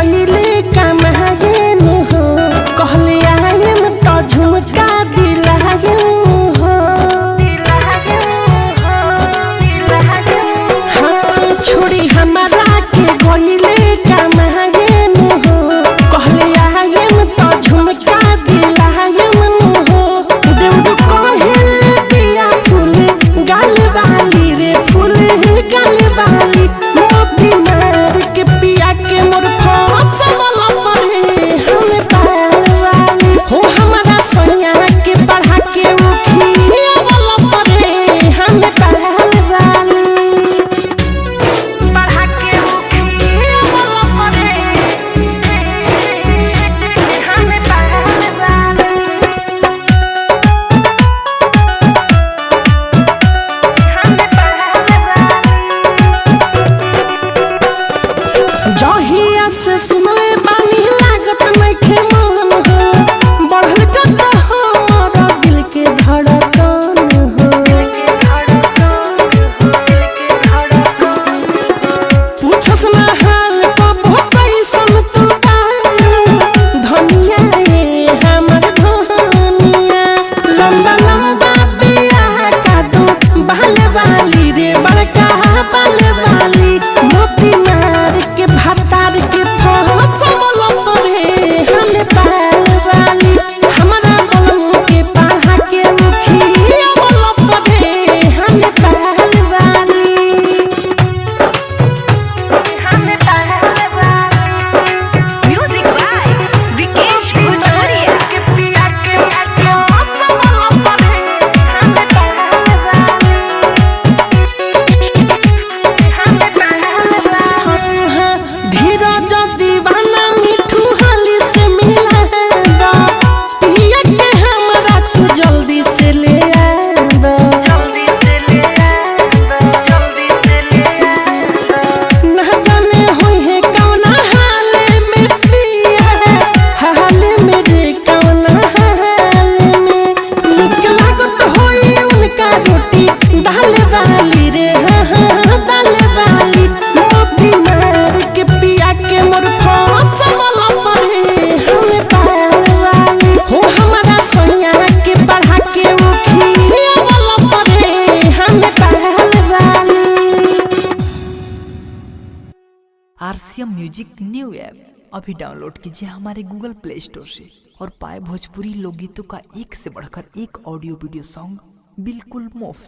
गईले कमाए नु हो कहले आयम तो झुमका दिलाए हो। हाँ छोड़ी हमारा के गईले कमाए नु हो कहले आयम तो झुमका दिलाए हो। देव कहे पिया फूल गाल वाली रे फूल गाल वाली मोती मार के पिया के मोर फसल फरे हम पार वाली हो। हमारा सोनिया के पढ़ा के उखिया वाला फरे हम पार वाली पढ़ा के उखिया वाला फरे हम पार वाली। जहिया से सुनले बानी लागत नइखे मन हो बढ़ल कत हमर दिल के धड़कन हो। पूछस ना हाल कबो कैसन सुताई धनिया रे हमर धनिया। लंबा लंबा बिया का दो बाल वाली रे बड़का बाल वाली मोती मार के भातार के फसल फरे हम पार वाली। हमारा बलम के पढ़ा के उखिया वाला फरे हम पार वाली हम पार वाली। म्यूजिक बाय विकेश भोजपुरिया। के पिया के फसल फरे हम पार वाली हम पार वाली। धीरज दीवाना मिठू हाली से मिला दो पिया के हमरा तू जल्दी से ले आ दो। ना जाने हुई है कौना हाल में पिया हाल में रे कौना हाल में। निक लागत होई उनका रोटी दाल वाली रे हाँ दाल वाली मोती मार के पिया के मोर फसल फरे हम पार वाली हो। हमारा सोनिया के पढ़ा के उखिया वाला फरे हम पार वाली। आरसीएम म्यूजिक न्यू ऐप अभी डाउनलोड कीजिए हमारे गूगल प्ले स्टोर से और पाए भोजपुरी लोकगीतों का एक से बढ़कर एक ऑडियो वीडियो सॉन्ग बिल्कुल मुफ्त।